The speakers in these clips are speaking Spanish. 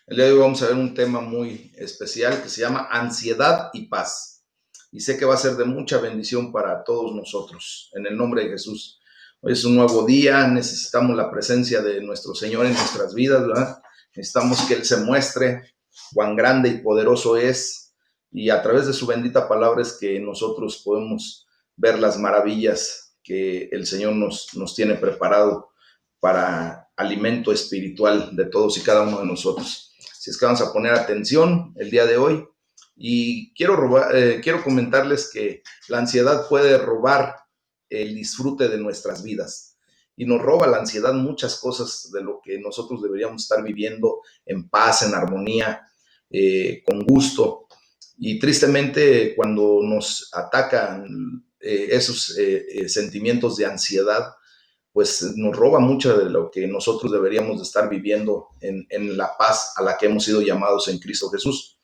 El día de hoy vamos a ver un tema muy especial que se llama ansiedad y paz. Y sé que va a ser de mucha bendición para todos nosotros, en el nombre de Jesús. Hoy es un nuevo día, necesitamos la presencia de nuestro Señor en nuestras vidas, ¿verdad? Necesitamos que Él se muestre cuán grande y poderoso es, y a través de su bendita palabra es que nosotros podemos ver las maravillas que el Señor nos tiene preparado para alimento espiritual de todos y cada uno de nosotros. Así es que vamos a poner atención el día de hoy y quiero comentarles que la ansiedad puede robar el disfrute de nuestras vidas y nos roba la ansiedad muchas cosas de lo que nosotros deberíamos estar viviendo en paz, en armonía, con gusto. Y tristemente cuando nos atacan esos sentimientos de ansiedad, pues nos roba mucho de lo que nosotros deberíamos de estar viviendo en la paz a la que hemos sido llamados en Cristo Jesús.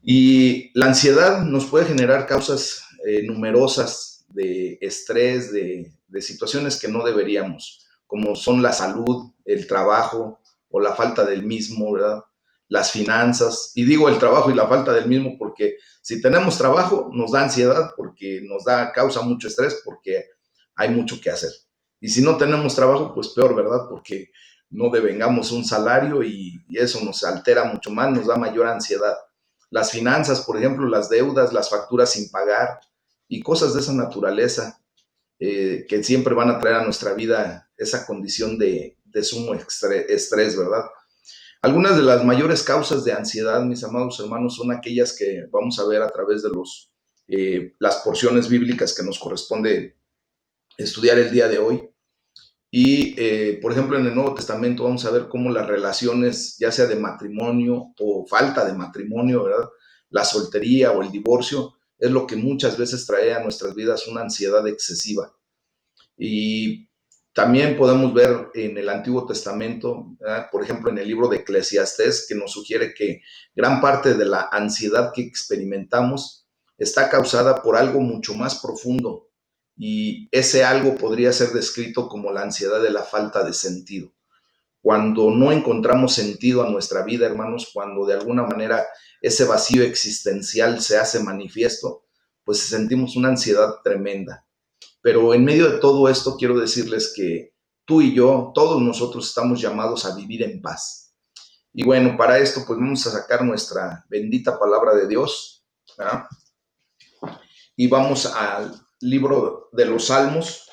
Y la ansiedad nos puede generar causas numerosas de estrés, de situaciones que no deberíamos, como son la salud, el trabajo o la falta del mismo, ¿verdad? Las finanzas. Y digo el trabajo y la falta del mismo porque si tenemos trabajo nos da ansiedad porque causa mucho estrés porque hay mucho que hacer. Y si no tenemos trabajo, pues peor, ¿verdad? Porque no devengamos un salario y eso nos altera mucho más, nos da mayor ansiedad. Las finanzas, por ejemplo, las deudas, las facturas sin pagar y cosas de esa naturaleza que siempre van a traer a nuestra vida esa condición de sumo estrés, ¿verdad? Algunas de las mayores causas de ansiedad, mis amados hermanos, son aquellas que vamos a ver a través de las porciones bíblicas que nos corresponde estudiar el día de hoy. Y, por ejemplo, en el Nuevo Testamento vamos a ver cómo las relaciones, ya sea de matrimonio o falta de matrimonio, ¿verdad? La soltería o el divorcio, es lo que muchas veces trae a nuestras vidas una ansiedad excesiva. Y también podemos ver en el Antiguo Testamento, ¿verdad? Por ejemplo, en el libro de Eclesiastés, que nos sugiere que gran parte de la ansiedad que experimentamos está causada por algo mucho más profundo, y ese algo podría ser descrito como la ansiedad de la falta de sentido. Cuando no encontramos sentido a nuestra vida, hermanos, cuando de alguna manera ese vacío existencial se hace manifiesto, pues sentimos una ansiedad tremenda. Pero en medio de todo esto quiero decirles que tú y yo, todos nosotros estamos llamados a vivir en paz. Y bueno, para esto pues vamos a sacar nuestra bendita palabra de Dios, ¿verdad? Y vamos al libro de los Salmos,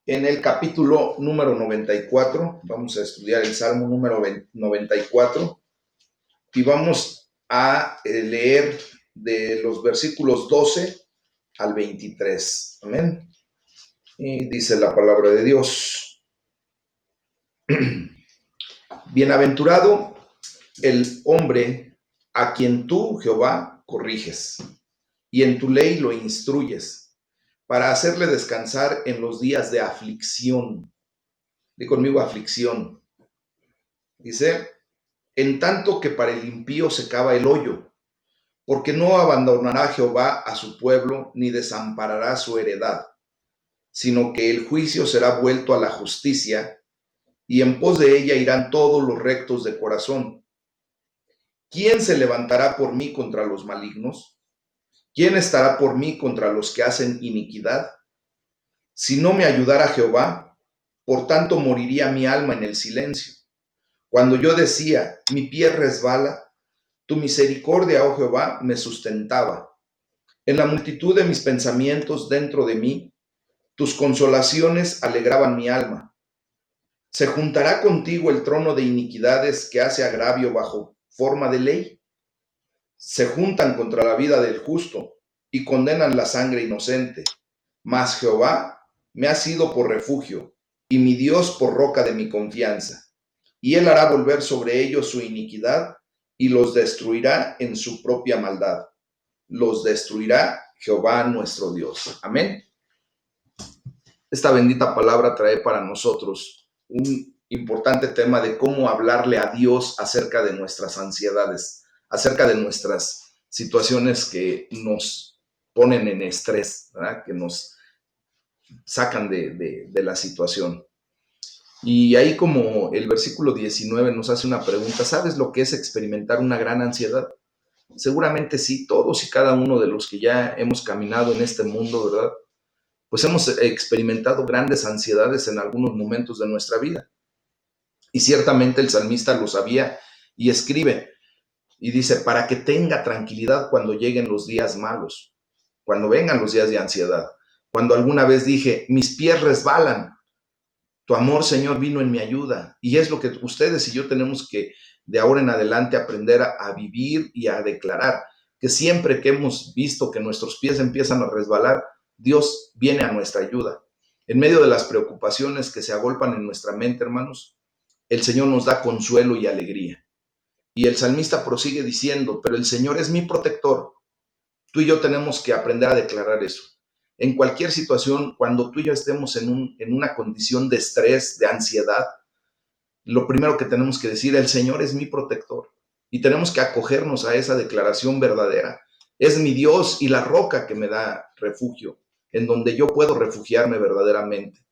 en el capítulo número 94. Vamos a estudiar el Salmo número 94 y vamos a leer de los versículos 12 al 23. Amén. Y dice la palabra de Dios: Bienaventurado el hombre a quien tú, Jehová, corriges, y en tu ley lo instruyes, para hacerle descansar en los días de aflicción. Di conmigo aflicción. Dice: en tanto que para el impío se cava el hoyo, porque no abandonará Jehová a su pueblo, ni desamparará su heredad, sino que el juicio será vuelto a la justicia, y en pos de ella irán todos los rectos de corazón. ¿Quién se levantará por mí contra los malignos? ¿Quién estará por mí contra los que hacen iniquidad? Si no me ayudara Jehová, por tanto moriría mi alma en el silencio. Cuando yo decía, mi pie resbala, tu misericordia, oh Jehová, me sustentaba. En la multitud de mis pensamientos dentro de mí, tus consolaciones alegraban mi alma. ¿Se juntará contigo el trono de iniquidades que hace agravio bajo forma de ley? Se juntan contra la vida del justo y condenan la sangre inocente. Mas Jehová me ha sido por refugio y mi Dios por roca de mi confianza. Y él hará volver sobre ellos su iniquidad y los destruirá en su propia maldad. Los destruirá Jehová nuestro Dios. Amén. Esta bendita palabra trae para nosotros un importante tema de cómo hablarle a Dios acerca de nuestras ansiedades, acerca de nuestras situaciones que nos ponen en estrés, ¿verdad? Que nos sacan de la situación. Y ahí como el versículo 19 nos hace una pregunta, ¿sabes lo que es experimentar una gran ansiedad? Seguramente sí, todos y cada uno de los que ya hemos caminado en este mundo, ¿verdad? Pues hemos experimentado grandes ansiedades en algunos momentos de nuestra vida. Y ciertamente el salmista lo sabía y escribe y dice, para que tenga tranquilidad cuando lleguen los días malos, cuando vengan los días de ansiedad, cuando alguna vez dije, mis pies resbalan, tu amor, Señor, vino en mi ayuda. Y es lo que ustedes y yo tenemos que de ahora en adelante aprender a vivir y a declarar, que siempre que hemos visto que nuestros pies empiezan a resbalar, Dios viene a nuestra ayuda. En medio de las preocupaciones que se agolpan en nuestra mente, hermanos, el Señor nos da consuelo y alegría. Y el salmista prosigue diciendo, pero el Señor es mi protector. Tú y yo tenemos que aprender a declarar eso. En cualquier situación, cuando tú y yo estemos en una condición de estrés, de ansiedad, lo primero que tenemos que decir, el Señor es mi protector. Y tenemos que acogernos a esa declaración verdadera. Es mi Dios y la roca que me da refugio, en donde yo puedo refugiarme verdaderamente.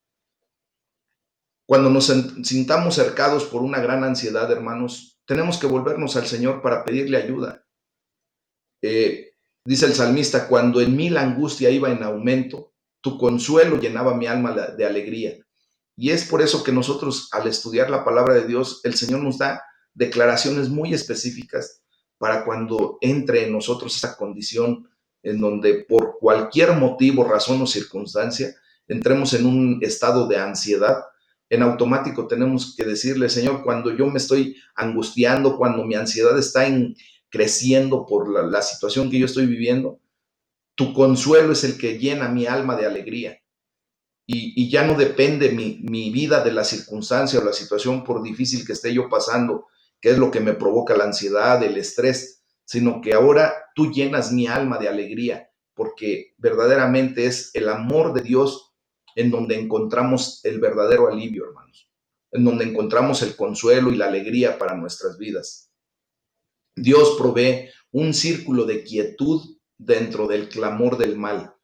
Cuando nos sintamos cercados por una gran ansiedad, hermanos, tenemos que volvernos al Señor para pedirle ayuda. Dice el salmista, cuando en mí la angustia iba en aumento, tu consuelo llenaba mi alma de alegría. Y es por eso que nosotros, al estudiar la palabra de Dios, el Señor nos da declaraciones muy específicas para cuando entre en nosotros esa condición en donde por cualquier motivo, razón o circunstancia, entremos en un estado de ansiedad. En automático tenemos que decirle, Señor, cuando yo me estoy angustiando, cuando mi ansiedad está creciendo por la situación que yo estoy viviendo, tu consuelo es el que llena mi alma de alegría. Y ya no depende mi vida de la circunstancia o la situación, por difícil que esté yo pasando, que es lo que me provoca la ansiedad, el estrés, sino que ahora tú llenas mi alma de alegría, porque verdaderamente es el amor de Dios en donde encontramos el verdadero alivio, hermanos, en donde encontramos el consuelo y la alegría para nuestras vidas. Dios provee un círculo de quietud dentro del clamor del mal.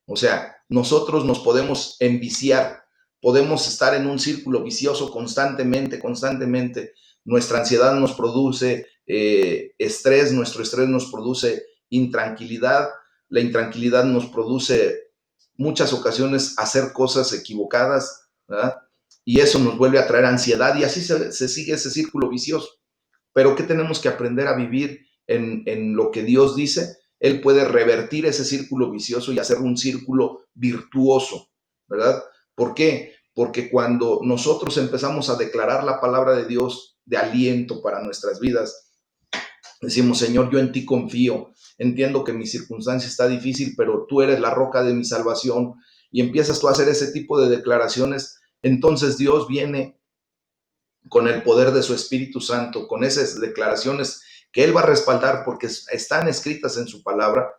O sea, nosotros nos podemos enviciar, podemos estar en un círculo vicioso constantemente, constantemente. Nuestra ansiedad nos produce estrés, nuestro estrés nos produce intranquilidad, la intranquilidad nos produce muchas ocasiones hacer cosas equivocadas, ¿verdad? Y eso nos vuelve a traer ansiedad y así se sigue ese círculo vicioso. Pero ¿qué tenemos que aprender a vivir en lo que Dios dice? Él puede revertir ese círculo vicioso y hacer un círculo virtuoso, ¿verdad? ¿Por qué? Porque cuando nosotros empezamos a declarar la palabra de Dios de aliento para nuestras vidas, decimos, Señor, yo en ti confío, entiendo que mi circunstancia está difícil, pero tú eres la roca de mi salvación, y empiezas tú a hacer ese tipo de declaraciones, entonces Dios viene con el poder de su Espíritu Santo, con esas declaraciones que Él va a respaldar porque están escritas en su palabra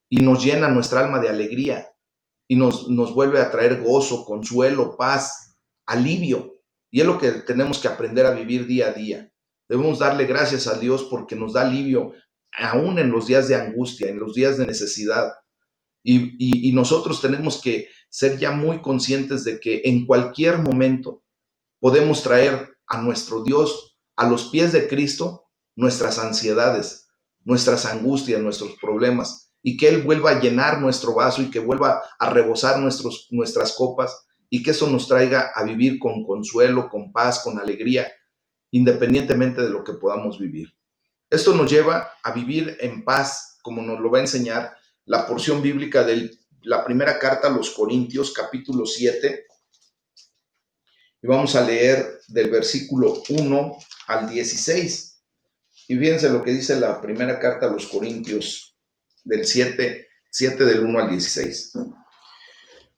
y nos llena nuestra alma de alegría y nos vuelve a traer gozo, consuelo, paz, alivio. Y es lo que tenemos que aprender a vivir día a día. Debemos darle gracias a Dios porque nos da alivio aún en los días de angustia, en los días de necesidad. Y nosotros tenemos que ser ya muy conscientes de que en cualquier momento podemos traer a nuestro Dios a los pies de Cristo nuestras ansiedades, nuestras angustias, nuestros problemas, y que Él vuelva a llenar nuestro vaso y que vuelva a rebosar nuestras copas y que eso nos traiga a vivir con consuelo, con paz, con alegría, independientemente de lo que podamos vivir. Esto nos lleva a vivir en paz, como nos lo va a enseñar la porción bíblica de la primera carta a los Corintios, capítulo 7, y vamos a leer del versículo 1 al 16. Y fíjense lo que dice la primera carta a los Corintios del 7 del 1 al 16.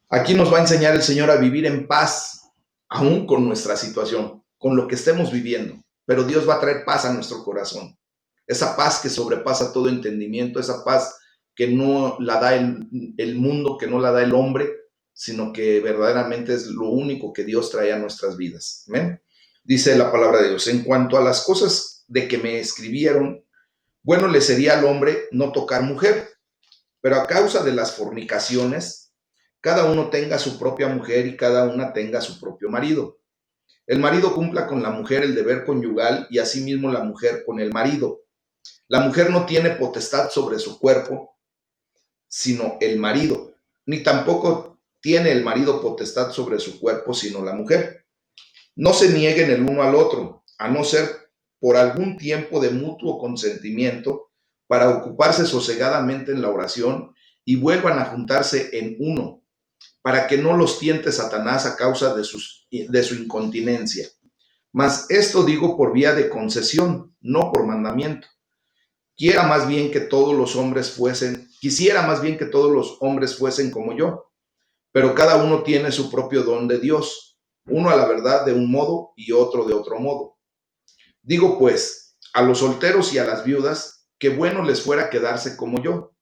Aquí nos va a enseñar el Señor a vivir en paz, aún con nuestra situación, con lo que estemos viviendo. Pero Dios va a traer paz a nuestro corazón. Esa paz que sobrepasa todo entendimiento, esa paz que no la da el mundo, que no la da el hombre, sino que verdaderamente es lo único que Dios trae a nuestras vidas. ¿Amén? Dice la palabra de Dios, en cuanto a las cosas de que me escribieron, bueno le sería al hombre no tocar mujer, pero a causa de las fornicaciones, cada uno tenga su propia mujer y cada una tenga su propio marido. El marido cumpla con la mujer el deber conyugal y asimismo la mujer con el marido. La mujer no tiene potestad sobre su cuerpo, sino el marido, ni tampoco tiene el marido potestad sobre su cuerpo, sino la mujer. No se nieguen el uno al otro, a no ser por algún tiempo de mutuo consentimiento, para ocuparse sosegadamente en la oración y vuelvan a juntarse en uno, para que no los tiente Satanás a causa de su incontinencia. Mas esto digo por vía de concesión, no por mandamiento. Quisiera más bien que todos los hombres fuesen como yo, pero cada uno tiene su propio don de Dios, uno a la verdad de un modo y otro de otro modo. Digo pues, a los solteros y a las viudas, que bueno les fuera quedarse como yo,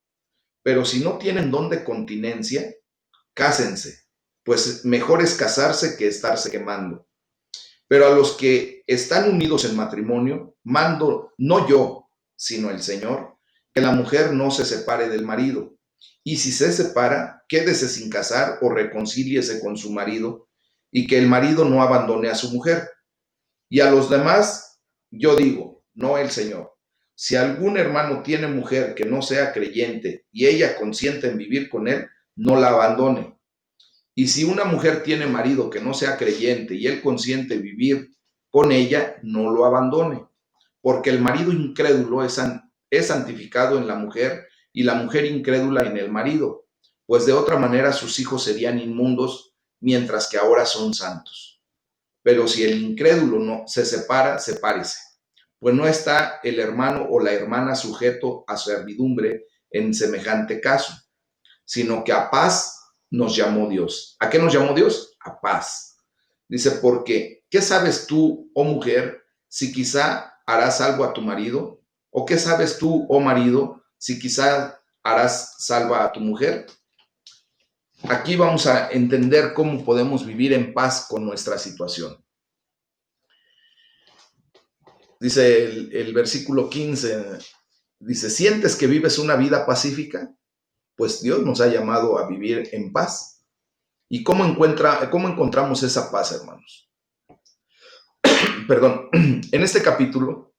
pero si no tienen don de continencia, cásense, pues mejor es casarse que estarse quemando. Pero a los que están unidos en matrimonio, mando no yo, sino el Señor, que la mujer no se separe del marido. Y si se separa, quédese sin casar o reconcíliese con su marido, y que el marido no abandone a su mujer. Y a los demás, yo digo, no el Señor. Si algún hermano tiene mujer que no sea creyente y ella consiente en vivir con él, no la abandone. Y si una mujer tiene marido que no sea creyente y él consiente vivir con ella, no lo abandone, porque el marido incrédulo es santificado en la mujer y la mujer incrédula en el marido, pues de otra manera sus hijos serían inmundos, mientras que ahora son santos. Pero si el incrédulo no se separa, sepárese, pues no está el hermano o la hermana sujeto a servidumbre en semejante caso, sino que a paz nos llamó Dios. ¿A qué nos llamó Dios? A paz. Dice, porque, ¿qué sabes tú, oh mujer, si quizá harás salvo a tu marido? ¿O qué sabes tú, oh marido, si quizá harás salva a tu mujer? Aquí vamos a entender cómo podemos vivir en paz con nuestra situación. Dice el versículo 15, dice, ¿sientes que vives una vida pacífica? Pues Dios nos ha llamado a vivir en paz. ¿Y cómo encontramos esa paz, hermanos? Perdón, en este capítulo,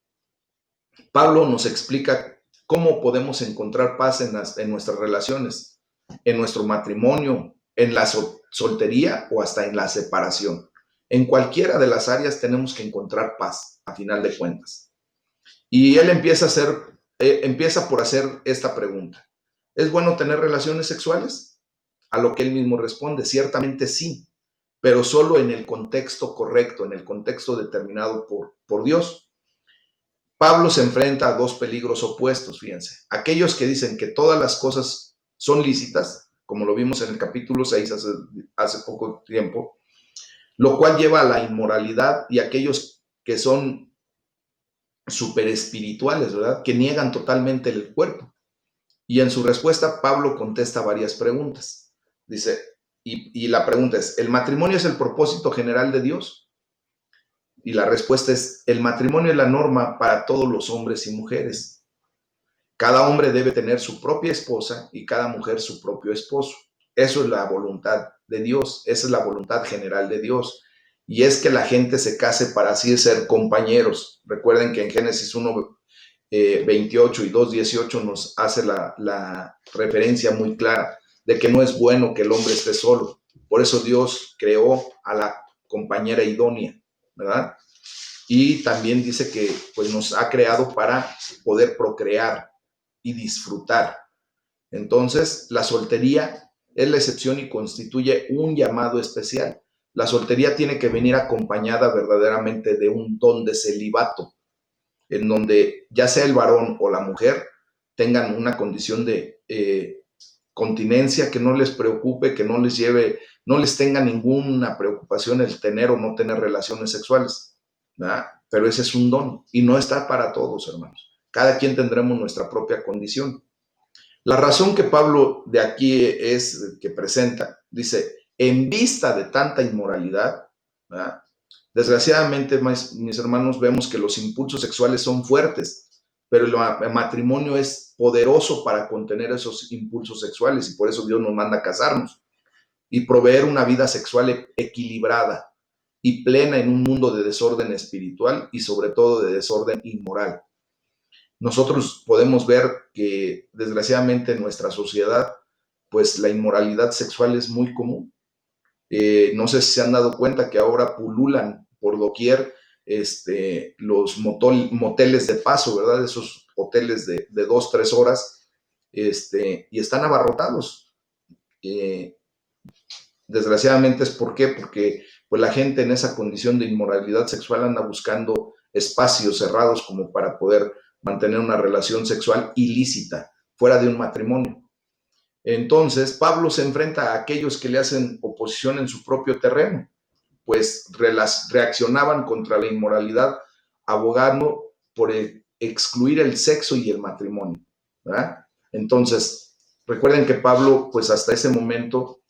Pablo nos explica cómo podemos encontrar paz en nuestras relaciones, en nuestro matrimonio, en la soltería o hasta en la separación. En cualquiera de las áreas tenemos que encontrar paz, a final de cuentas. Y él empieza por hacer esta pregunta. ¿Es bueno tener relaciones sexuales? A lo que él mismo responde, ciertamente sí, pero solo en el contexto correcto, en el contexto determinado por Dios. Pablo se enfrenta a dos peligros opuestos, fíjense. Aquellos que dicen que todas las cosas son lícitas, como lo vimos en el capítulo 6 hace poco tiempo, lo cual lleva a la inmoralidad, y aquellos que son super espirituales, ¿verdad? Que niegan totalmente el cuerpo. Y en su respuesta, Pablo contesta varias preguntas. Dice, y la pregunta es, ¿el matrimonio es el propósito general de Dios? Y la respuesta es, el matrimonio es la norma para todos los hombres y mujeres. Cada hombre debe tener su propia esposa y cada mujer su propio esposo. Eso es la voluntad de Dios, esa es la voluntad general de Dios. Y es que la gente se case para así ser compañeros. Recuerden que en Génesis 1, 28 y 2:18 nos hace la referencia muy clara de que no es bueno que el hombre esté solo. Por eso Dios creó a la compañera idónea, ¿verdad? Y también dice que pues, nos ha creado para poder procrear y disfrutar. Entonces, la soltería es la excepción y constituye un llamado especial. La soltería tiene que venir acompañada verdaderamente de un don de celibato, en donde ya sea el varón o la mujer tengan una condición de continencia que no les preocupe, que no les lleve, no les tenga ninguna preocupación el tener o no tener relaciones sexuales, ¿verdad? Pero ese es un don y no está para todos, hermanos. Cada quien tendremos nuestra propia condición. La razón que Pablo de aquí es que presenta, dice, en vista de tanta inmoralidad, ¿verdad? Desgraciadamente, mis hermanos, vemos que los impulsos sexuales son fuertes, pero el matrimonio es poderoso para contener esos impulsos sexuales y por eso Dios nos manda a casarnos y proveer una vida sexual equilibrada. y plena en un mundo de desorden espiritual y sobre todo de desorden inmoral. Nosotros podemos ver que desgraciadamente en nuestra sociedad, pues la inmoralidad sexual es muy común. No sé si se han dado cuenta que ahora pululan por doquier los moteles de paso, ¿verdad? Esos hoteles de 2, 3 horas, y están abarrotados. Desgraciadamente es ¿por qué? Porque pues, la gente en esa condición de inmoralidad sexual anda buscando espacios cerrados como para poder mantener una relación sexual ilícita fuera de un matrimonio. Entonces, Pablo se enfrenta a aquellos que le hacen oposición en su propio terreno, pues reaccionaban contra la inmoralidad abogando por excluir el sexo y el matrimonio, ¿verdad? Entonces, recuerden que Pablo, pues hasta ese momento,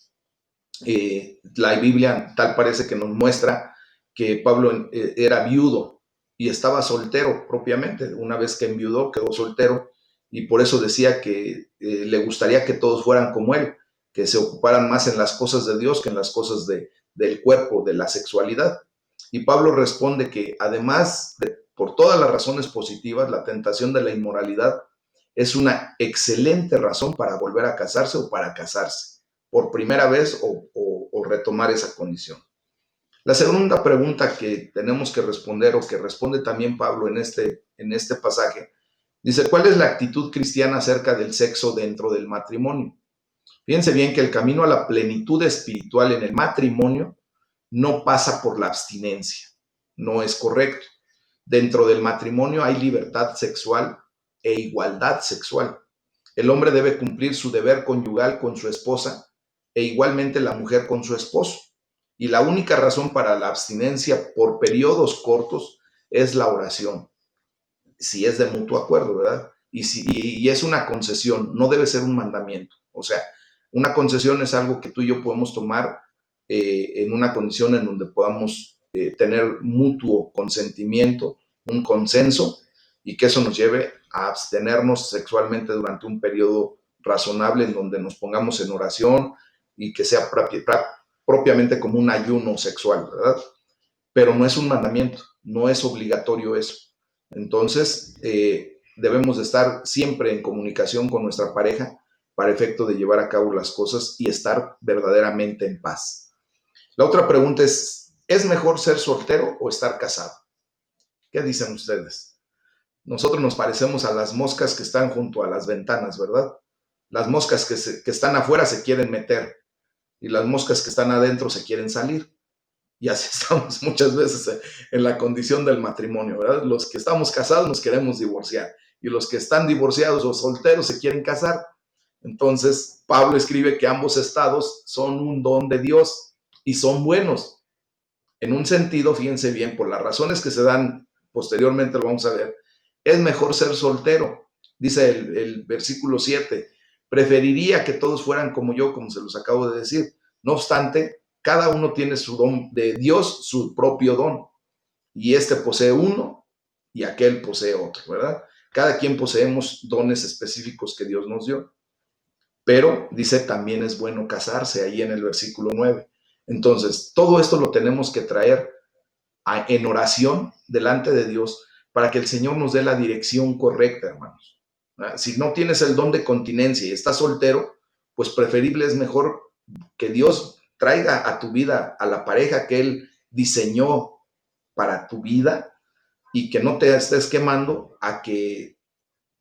la Biblia tal parece que nos muestra que Pablo era viudo y estaba soltero propiamente. Una vez que enviudó, quedó soltero y por eso decía que le gustaría que todos fueran como él, que se ocuparan más en las cosas de Dios que en las cosas del cuerpo, de la sexualidad. Y Pablo responde que además de por todas las razones positivas, la tentación de la inmoralidad es una excelente razón para volver a casarse o para casarse por primera vez o retomar esa condición. La segunda pregunta que tenemos que responder o que responde también Pablo en este pasaje, dice, ¿cuál es la actitud cristiana acerca del sexo dentro del matrimonio? Fíjense bien que el camino a la plenitud espiritual en el matrimonio no pasa por la abstinencia, no es correcto. Dentro del matrimonio hay libertad sexual e igualdad sexual. El hombre debe cumplir su deber conyugal con su esposa e igualmente la mujer con su esposo. Y la única razón para la abstinencia por periodos cortos es la oración, si es de mutuo acuerdo, ¿verdad? Y es una concesión, no debe ser un mandamiento. O sea, una concesión es algo que tú y yo podemos tomar en una condición en donde podamos tener mutuo consentimiento, un consenso, y que eso nos lleve a abstenernos sexualmente durante un periodo razonable en donde nos pongamos en oración y que sea propiamente como un ayuno sexual, ¿verdad? Pero no es un mandamiento, no es obligatorio eso. Entonces, debemos de estar siempre en comunicación con nuestra pareja para efecto de llevar a cabo las cosas y estar verdaderamente en paz. La otra pregunta ¿es mejor ser soltero o estar casado? ¿Qué dicen ustedes? Nosotros nos parecemos a las moscas que están junto a las ventanas, ¿verdad? Las moscas que están afuera se quieren meter y las moscas que están adentro se quieren salir. Y así estamos muchas veces en la condición del matrimonio, ¿verdad? Los que estamos casados nos queremos divorciar y los que están divorciados o solteros se quieren casar. Entonces, Pablo escribe que ambos estados son un don de Dios y son buenos. En un sentido, fíjense bien, por las razones que se dan posteriormente, lo vamos a ver, es mejor ser soltero. Dice el versículo 7, preferiría que todos fueran como yo, como se los acabo de decir. No obstante, cada uno tiene su don de Dios, su propio don. Y este posee uno y aquel posee otro, ¿verdad? Cada quien poseemos dones específicos que Dios nos dio. Pero dice también es bueno casarse ahí en el versículo 9. Entonces, todo esto lo tenemos que traer en oración delante de Dios para que el Señor nos dé la dirección correcta, hermanos. Si no tienes el don de continencia y estás soltero, pues preferible es mejor que Dios traiga a tu vida a la pareja que Él diseñó para tu vida y que no te estés quemando a que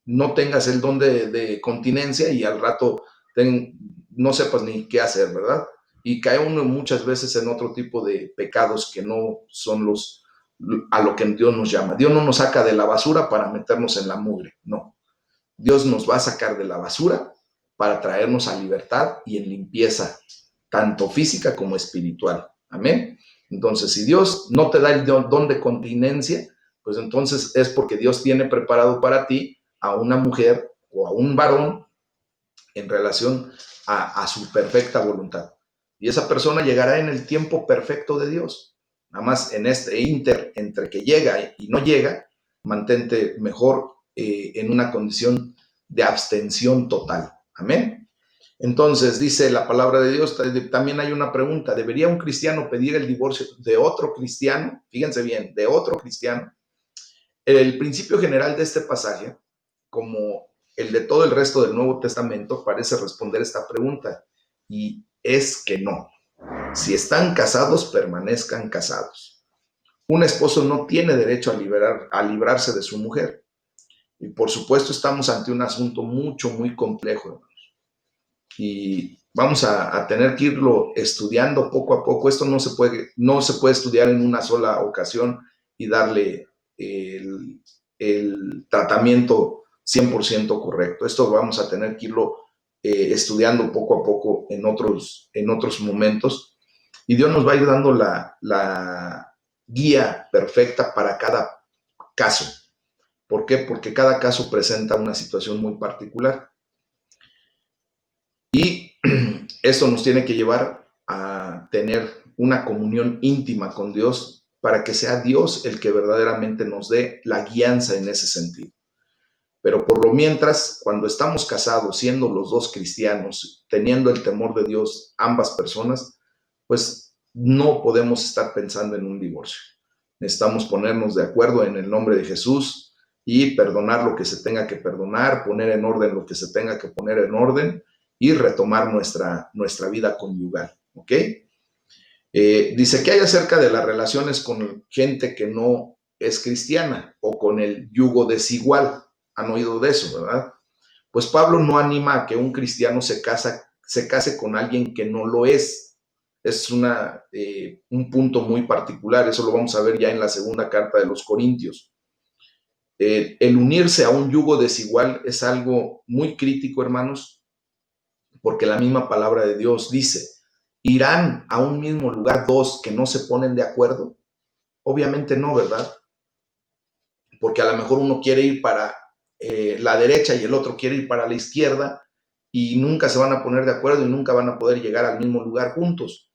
no tengas el don de continencia y al rato no sepas ni qué hacer, ¿verdad? Y cae uno muchas veces en otro tipo de pecados que no son a lo que Dios nos llama. Dios no nos saca de la basura para meternos en la mugre, no. Dios nos va a sacar de la basura para traernos a libertad y en limpieza, tanto física como espiritual. Amén. Entonces, si Dios no te da el don de continencia, pues entonces es porque Dios tiene preparado para ti a una mujer o a un varón en relación a su perfecta voluntad. Y esa persona llegará en el tiempo perfecto de Dios. Nada más en este entre que llega y no llega, mantente mejor en una condición de abstención total. Amén. Entonces, dice la palabra de Dios, también hay una pregunta, ¿debería un cristiano pedir el divorcio de otro cristiano? Fíjense bien, de otro cristiano. El principio general de este pasaje, como el de todo el resto del Nuevo Testamento, parece responder esta pregunta, y es que no. Si están casados, permanezcan casados. Un esposo no tiene derecho a librarse de su mujer. Y por supuesto estamos ante un asunto muy complejo, y vamos a tener que irlo estudiando poco a poco. Esto no se puede estudiar en una sola ocasión y darle el tratamiento 100% correcto. Esto vamos a tener que irlo estudiando poco a poco en otros momentos, y Dios nos va a ir dando la guía perfecta para cada caso. ¿Por qué? Porque cada caso presenta una situación muy particular. Y esto nos tiene que llevar a tener una comunión íntima con Dios para que sea Dios el que verdaderamente nos dé la guianza en ese sentido. Pero por lo mientras, cuando estamos casados, siendo los dos cristianos, teniendo el temor de Dios, ambas personas, pues no podemos estar pensando en un divorcio. Necesitamos ponernos de acuerdo en el nombre de Jesús y perdonar lo que se tenga que perdonar, poner en orden lo que se tenga que poner en orden y retomar nuestra vida conyugal. ¿Ok? Dice, ¿qué hay acerca de las relaciones con gente que no es cristiana o con el yugo desigual? Han oído de eso, ¿verdad? Pues Pablo no anima a que un cristiano se case con alguien que no lo es. Es un punto muy particular, eso lo vamos a ver ya en la segunda carta de los Corintios. El unirse a un yugo desigual es algo muy crítico, hermanos, porque la misma palabra de Dios dice, ¿irán a un mismo lugar dos que no se ponen de acuerdo? Obviamente no, ¿verdad? Porque a lo mejor uno quiere ir para la derecha y el otro quiere ir para la izquierda, y nunca se van a poner de acuerdo y nunca van a poder llegar al mismo lugar juntos.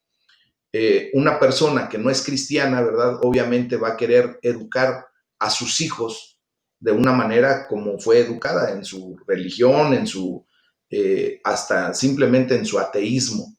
Una persona que no es cristiana, ¿verdad? Obviamente va a querer educar a sus hijos de una manera como fue educada en su religión, hasta simplemente en su ateísmo.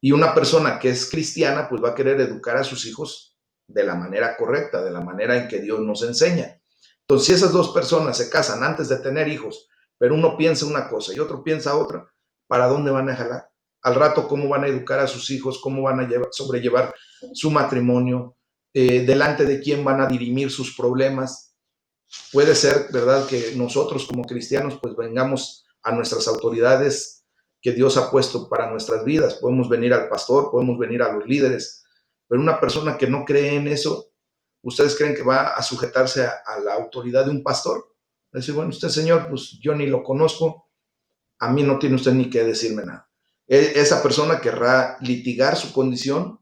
Y una persona que es cristiana, pues va a querer educar a sus hijos de la manera correcta, de la manera en que Dios nos enseña. Entonces, si esas dos personas se casan antes de tener hijos, pero uno piensa una cosa y otro piensa otra, ¿para dónde van a jalar? Al rato, ¿cómo van a educar a sus hijos? ¿Cómo van a sobrellevar su matrimonio? ¿Delante de quién van a dirimir sus problemas? Puede ser, ¿verdad?, que nosotros como cristianos pues vengamos a nuestras autoridades que Dios ha puesto para nuestras vidas. Podemos venir al pastor, podemos venir a los líderes, pero una persona que no cree en eso, ¿ustedes creen que va a sujetarse a la autoridad de un pastor? Decir, bueno, usted, señor, pues yo ni lo conozco, a mí no tiene usted ni que decirme nada. Esa persona querrá litigar su condición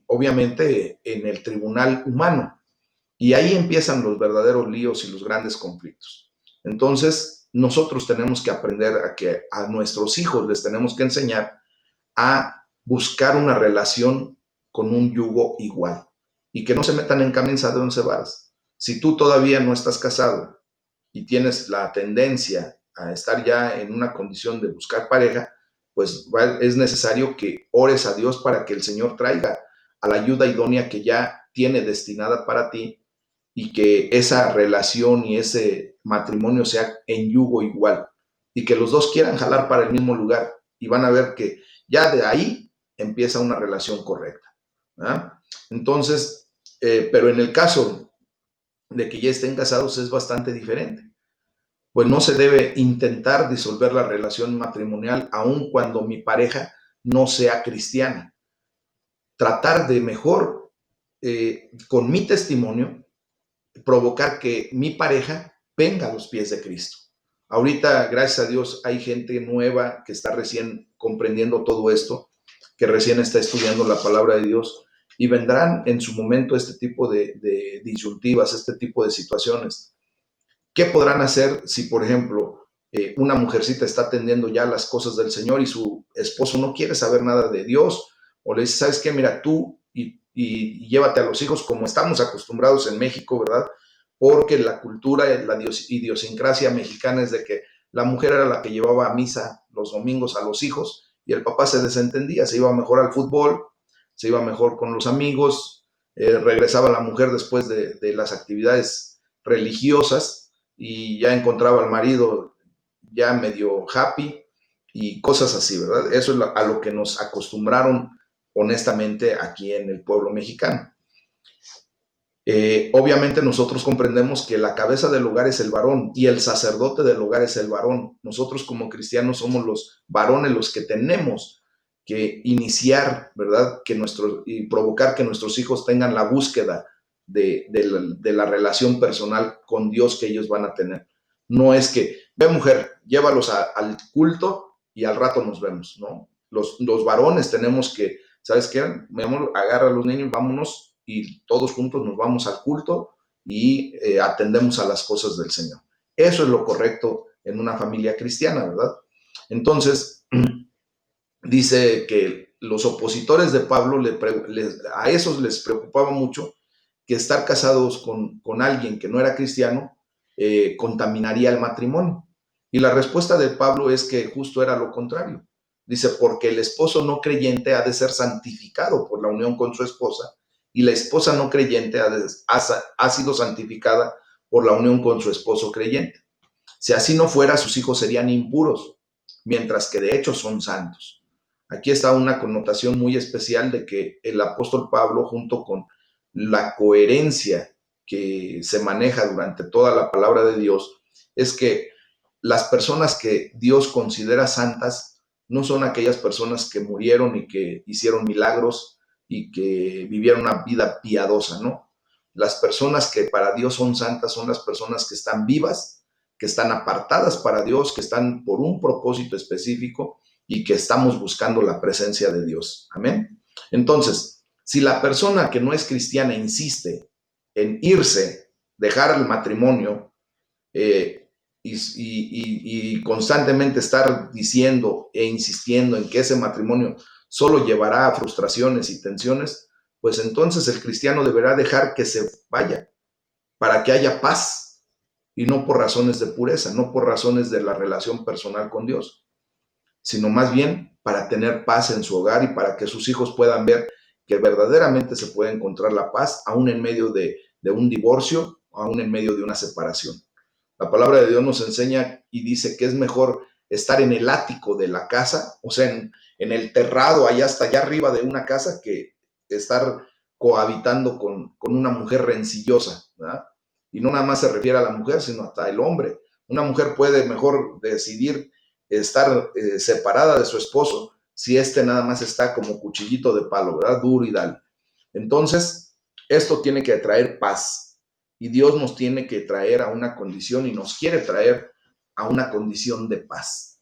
obviamente en el tribunal humano, y ahí empiezan los verdaderos líos y los grandes conflictos. Entonces, nosotros tenemos que aprender a que a nuestros hijos les tenemos que enseñar a buscar una relación con un yugo igual y que no se metan en camisa de 11 varas. Si tú todavía no estás casado y tienes la tendencia a estar ya en una condición de buscar pareja, pues es necesario que ores a Dios para que el Señor traiga a la ayuda idónea que ya tiene destinada para ti, y que esa relación y ese matrimonio sea en yugo igual y que los dos quieran jalar para el mismo lugar, y van a ver que ya de ahí empieza una relación correcta, ¿verdad? Entonces, pero en el caso de que ya estén casados es bastante diferente. Pues no se debe intentar disolver la relación matrimonial aun cuando mi pareja no sea cristiana. Tratar de mejor, con mi testimonio, provocar que mi pareja venga a los pies de Cristo. Ahorita, gracias a Dios, hay gente nueva que está recién comprendiendo todo esto, que recién está estudiando la palabra de Dios, y vendrán en su momento este tipo de disyuntivas, este tipo de situaciones. ¿Qué podrán hacer si, por ejemplo, una mujercita está atendiendo ya las cosas del Señor y su esposo no quiere saber nada de Dios? O le dice, ¿sabes qué? Mira, tú y llévate a los hijos, como estamos acostumbrados en México, ¿verdad? Porque la cultura, la idiosincrasia mexicana es de que la mujer era la que llevaba a misa los domingos a los hijos y el papá se desentendía, se iba mejor al fútbol, se iba mejor con los amigos, regresaba la mujer después de las actividades religiosas y ya encontraba al marido ya medio happy y cosas así, ¿verdad? Eso es a lo que nos acostumbraron honestamente aquí en el pueblo mexicano. Obviamente nosotros comprendemos que la cabeza del hogar es el varón y el sacerdote del hogar es el varón. Nosotros como cristianos somos los varones los que tenemos que iniciar, ¿verdad? Y provocar que nuestros hijos tengan la búsqueda de la relación personal con Dios que ellos van a tener. No es que, ve mujer, llévalos al culto y al rato nos vemos, ¿no? Los varones tenemos que, ¿sabes qué? Mi amor, agarra a los niños, vámonos y todos juntos nos vamos al culto y atendemos a las cosas del Señor. Eso es lo correcto en una familia cristiana, ¿verdad? Entonces, dice que los opositores de Pablo, a esos les preocupaba mucho que estar casados con alguien que no era cristiano contaminaría el matrimonio. Y la respuesta de Pablo es que justo era lo contrario. Dice, porque el esposo no creyente ha de ser santificado por la unión con su esposa y la esposa no creyente ha sido santificada por la unión con su esposo creyente. Si así no fuera, sus hijos serían impuros, mientras que de hecho son santos. Aquí está una connotación muy especial de que el apóstol Pablo, junto con la coherencia que se maneja durante toda la palabra de Dios, es que las personas que Dios considera santas no son aquellas personas que murieron y que hicieron milagros y que vivieron una vida piadosa, ¿no? Las personas que para Dios son santas son las personas que están vivas, que están apartadas para Dios, que están por un propósito específico y que estamos buscando la presencia de Dios. Amén. Entonces, si la persona que no es cristiana insiste en irse, dejar el matrimonio y constantemente estar diciendo e insistiendo en que ese matrimonio solo llevará a frustraciones y tensiones, pues entonces el cristiano deberá dejar que se vaya para que haya paz y no por razones de pureza, no por razones de la relación personal con Dios, sino más bien para tener paz en su hogar y para que sus hijos puedan ver que verdaderamente se puede encontrar la paz aún en medio de un divorcio, aún en medio de una separación. La palabra de Dios nos enseña y dice que es mejor estar en el ático de la casa, o sea, en el terrado, allá hasta allá arriba de una casa, que estar cohabitando con una mujer rencillosa, ¿verdad? Y no nada más se refiere a la mujer, sino hasta el hombre. Una mujer puede mejor decidir estar separada de su esposo si este nada más está como cuchillito de palo, ¿verdad? Duro y dale. Entonces, esto tiene que traer paz y Dios nos tiene que traer a una condición y nos quiere traer a una condición de paz.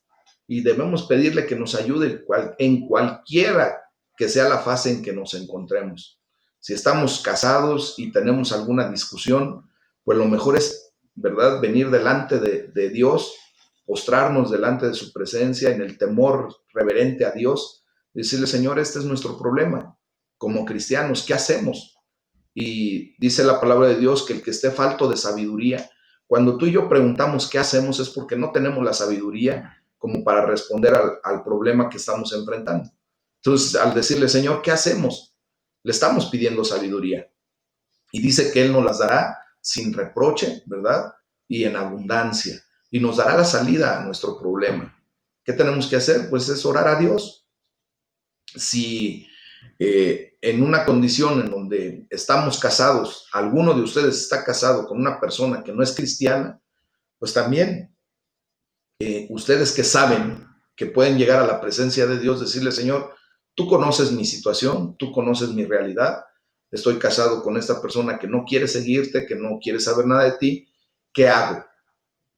Y debemos pedirle que nos ayude en cualquiera que sea la fase en que nos encontremos. Si estamos casados y tenemos alguna discusión, pues lo mejor es, ¿verdad?, venir delante de Dios, postrarnos delante de su presencia en el temor reverente a Dios, decirle, Señor, este es nuestro problema. Como cristianos, ¿qué hacemos? Y dice la palabra de Dios que el que esté falto de sabiduría, cuando tú y yo preguntamos qué hacemos es porque no tenemos la sabiduría como para responder al problema que estamos enfrentando. Entonces, al decirle, Señor, ¿qué hacemos? Le estamos pidiendo sabiduría. Y dice que Él nos las dará sin reproche, ¿verdad? Y en abundancia. Y nos dará la salida a nuestro problema. ¿Qué tenemos que hacer? Pues es orar a Dios. Si en una condición en donde estamos casados, alguno de ustedes está casado con una persona que no es cristiana, pues también ustedes que saben que pueden llegar a la presencia de Dios, decirle, Señor, tú conoces mi situación, tú conoces mi realidad, estoy casado con esta persona que no quiere seguirte, que no quiere saber nada de ti, ¿qué hago?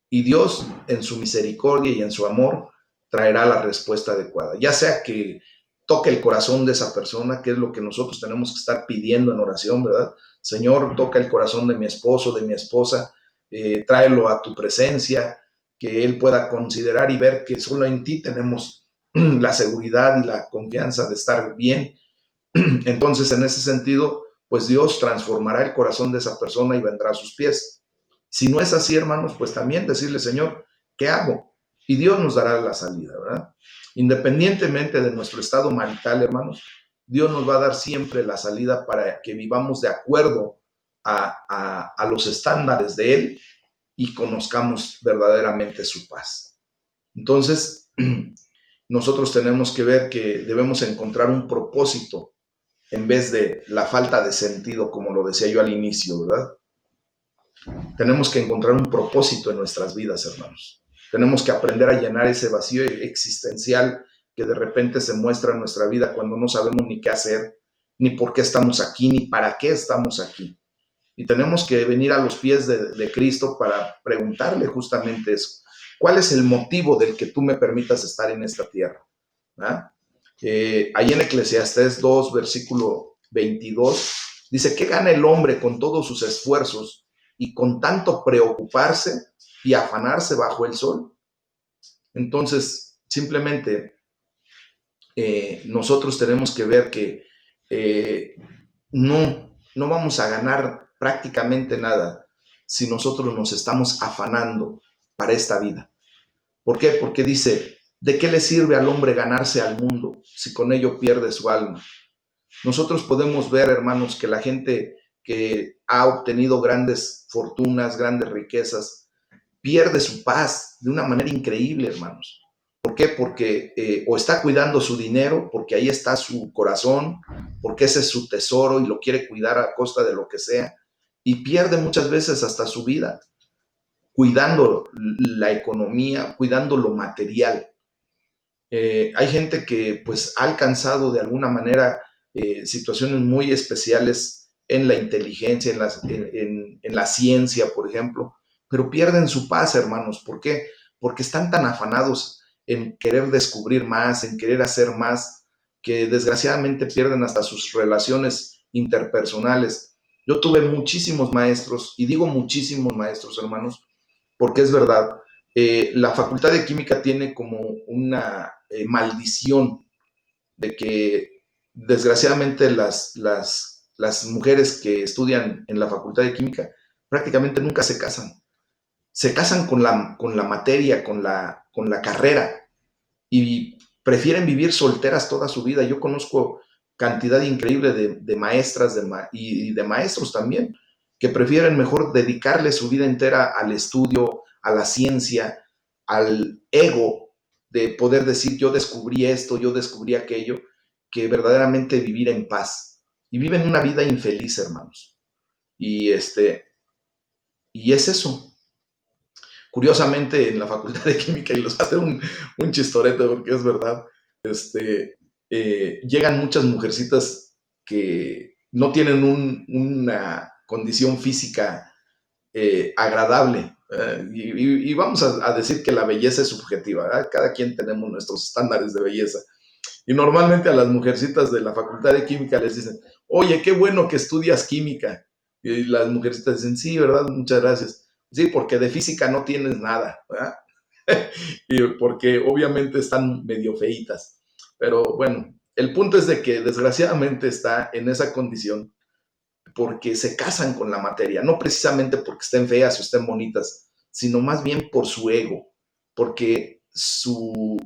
Y Dios, en su misericordia y en su amor, traerá la respuesta adecuada. Ya sea que toque el corazón de esa persona, que es lo que nosotros tenemos que estar pidiendo en oración, ¿verdad? Señor, toca el corazón de mi esposo, de mi esposa, tráelo a tu presencia, que él pueda considerar y ver que solo en ti tenemos la seguridad y la confianza de estar bien. Entonces, en ese sentido, pues Dios transformará el corazón de esa persona y vendrá a sus pies. Si no es así, hermanos, pues también decirle, Señor, ¿qué hago? y Dios nos dará la salida, ¿verdad? Independientemente de nuestro estado marital, hermanos, Dios nos va a dar siempre la salida para que vivamos de acuerdo a los estándares de Él y conozcamos verdaderamente su paz. Entonces, nosotros tenemos que ver que debemos encontrar un propósito en vez de la falta de sentido, como lo decía yo al inicio, ¿verdad? Tenemos que encontrar un propósito en nuestras vidas, hermanos. Tenemos que aprender a llenar ese vacío existencial que de repente se muestra en nuestra vida cuando no sabemos ni qué hacer, ni por qué estamos aquí, ni para qué estamos aquí. Y tenemos que venir a los pies de Cristo para preguntarle justamente eso. ¿Cuál es el motivo del que tú me permitas estar en esta tierra? ¿Ah? Ahí en Eclesiastés 2, versículo 22, dice, ¿qué gana el hombre con todos sus esfuerzos y con tanto preocuparse y afanarse bajo el sol? Entonces, simplemente nosotros tenemos que ver que no vamos a ganar prácticamente nada si nosotros nos estamos afanando para esta vida. ¿Por qué? Porque dice, ¿de qué le sirve al hombre ganarse al mundo si con ello pierde su alma? Nosotros podemos ver, hermanos, que la gente que ha obtenido grandes fortunas, grandes riquezas, pierde su paz de una manera increíble, hermanos. ¿Por qué? Porque o está cuidando su dinero, porque ahí está su corazón, porque ese es su tesoro y lo quiere cuidar a costa de lo que sea, y pierde muchas veces hasta su vida, cuidando la economía, cuidando lo material. Hay gente que pues ha alcanzado de alguna manera situaciones muy especiales en la inteligencia, en la ciencia, por ejemplo, pero pierden su paz, hermanos. ¿Por qué? Porque están tan afanados en querer descubrir más, en querer hacer más, que desgraciadamente pierden hasta sus relaciones interpersonales. Yo tuve muchísimos maestros, y digo muchísimos maestros, hermanos, porque es verdad, la Facultad de Química tiene como una maldición de que desgraciadamente las mujeres que estudian en la Facultad de Química prácticamente nunca se casan. Se casan con la materia, con la carrera, y prefieren vivir solteras toda su vida. Yo conozco cantidad increíble de maestras y de maestros también, que prefieren mejor dedicarle su vida entera al estudio, a la ciencia, al ego de poder decir yo descubrí esto, yo descubrí aquello, que verdaderamente vivir en paz. Y viven una vida infeliz, hermanos. Y, y es eso. Curiosamente, en la Facultad de Química, y los hace un chistorete porque es verdad, llegan muchas mujercitas que no tienen una condición física agradable. Y vamos a decir que la belleza es subjetiva, ¿verdad? Cada quien tenemos nuestros estándares de belleza. Y normalmente a las mujercitas de la Facultad de Química les dicen, oye, qué bueno que estudias química. Y las mujercitas dicen, sí, ¿verdad? Muchas gracias. Sí, porque de física no tienes nada, ¿verdad? Y porque obviamente están medio feitas. Pero bueno, el punto es de que desgraciadamente está en esa condición porque se casan con la materia, no precisamente porque estén feas o estén bonitas, sino más bien por su ego, porque su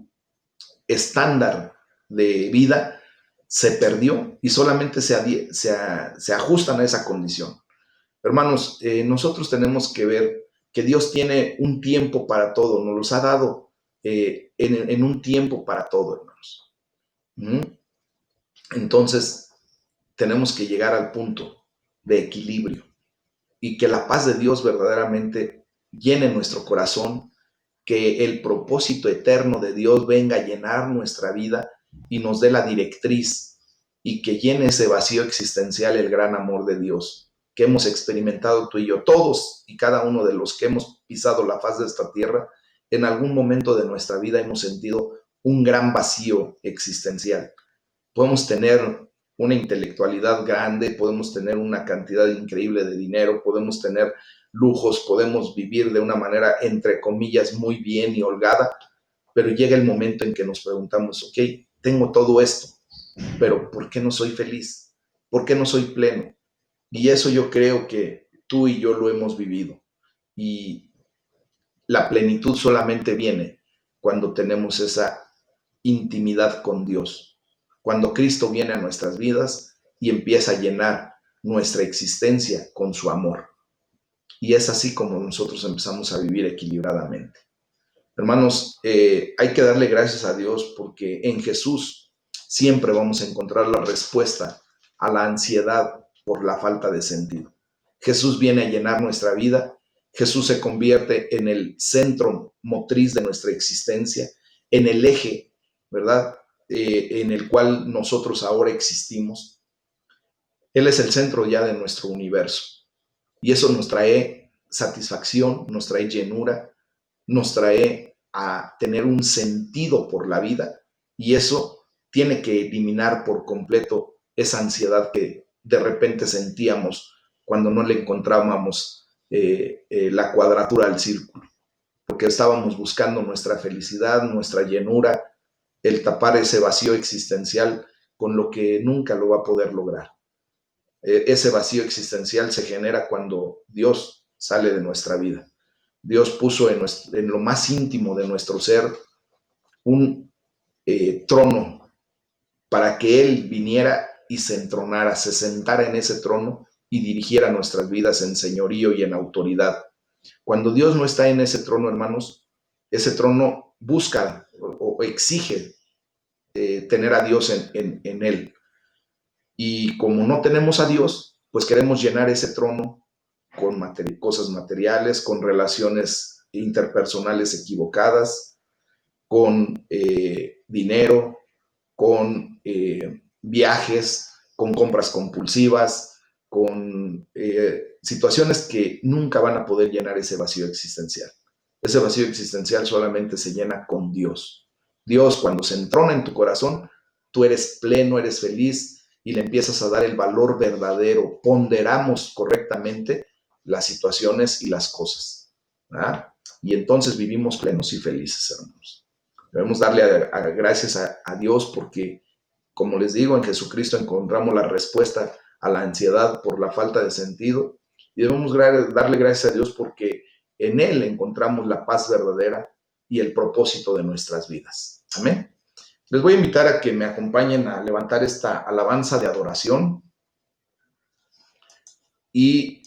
estándar de vida se perdió y solamente se ajustan a esa condición. Hermanos, nosotros tenemos que ver que Dios tiene un tiempo para todo, nos los ha dado en un tiempo para todo, hermanos. ¿Mm? Entonces, tenemos que llegar al punto de equilibrio y que la paz de Dios verdaderamente llene nuestro corazón, que el propósito eterno de Dios venga a llenar nuestra vida y nos dé la directriz y que llene ese vacío existencial el gran amor de Dios que hemos experimentado tú y yo, todos y cada uno de los que hemos pisado la faz de esta tierra, en algún momento de nuestra vida hemos sentido un gran vacío existencial. Podemos tener una intelectualidad grande, podemos tener una cantidad increíble de dinero, podemos tener lujos, podemos vivir de una manera, entre comillas, muy bien y holgada, pero llega el momento en que nos preguntamos, ok, tengo todo esto, pero ¿por qué no soy feliz? ¿Por qué no soy pleno? Y eso yo creo que tú y yo lo hemos vivido. Y la plenitud solamente viene cuando tenemos esa intimidad con Dios, cuando Cristo viene a nuestras vidas y empieza a llenar nuestra existencia con su amor. Y es así como nosotros empezamos a vivir equilibradamente. Hermanos, hay que darle gracias a Dios porque en Jesús siempre vamos a encontrar la respuesta a la ansiedad por la falta de sentido. Jesús viene a llenar nuestra vida. Jesús se convierte en el centro motriz de nuestra existencia, en el eje, ¿verdad? En el cual nosotros ahora existimos. Él es el centro ya de nuestro universo. Y eso nos trae satisfacción, nos trae llenura, nos trae a tener un sentido por la vida, y eso tiene que eliminar por completo esa ansiedad que de repente sentíamos cuando no le encontrábamos la cuadratura al círculo, porque estábamos buscando nuestra felicidad, nuestra llenura, el tapar ese vacío existencial con lo que nunca lo va a poder lograr. Ese vacío existencial se genera cuando Dios sale de nuestra vida. Dios puso en lo más íntimo de nuestro ser un trono para que Él viniera y se entronara, se sentara en ese trono y dirigiera nuestras vidas en señorío y en autoridad. Cuando Dios no está en ese trono, hermanos, ese trono busca o exige tener a Dios en Él. Y como no tenemos a Dios, pues queremos llenar ese trono con cosas materiales, con relaciones interpersonales equivocadas, con dinero, con viajes, con compras compulsivas, con situaciones que nunca van a poder llenar ese vacío existencial. Ese vacío existencial solamente se llena con Dios. Dios, cuando se entrona en tu corazón, tú eres pleno, eres feliz y le empiezas a dar el valor verdadero. Ponderamos correctamente las situaciones y las cosas, ¿verdad? Y entonces vivimos plenos y felices, hermanos. Debemos darle gracias a Dios porque, como les digo, en Jesucristo encontramos la respuesta a la ansiedad por la falta de sentido, y debemos darle gracias a Dios porque en Él encontramos la paz verdadera y el propósito de nuestras vidas. Amén. Les voy a invitar a que me acompañen a levantar esta alabanza de adoración y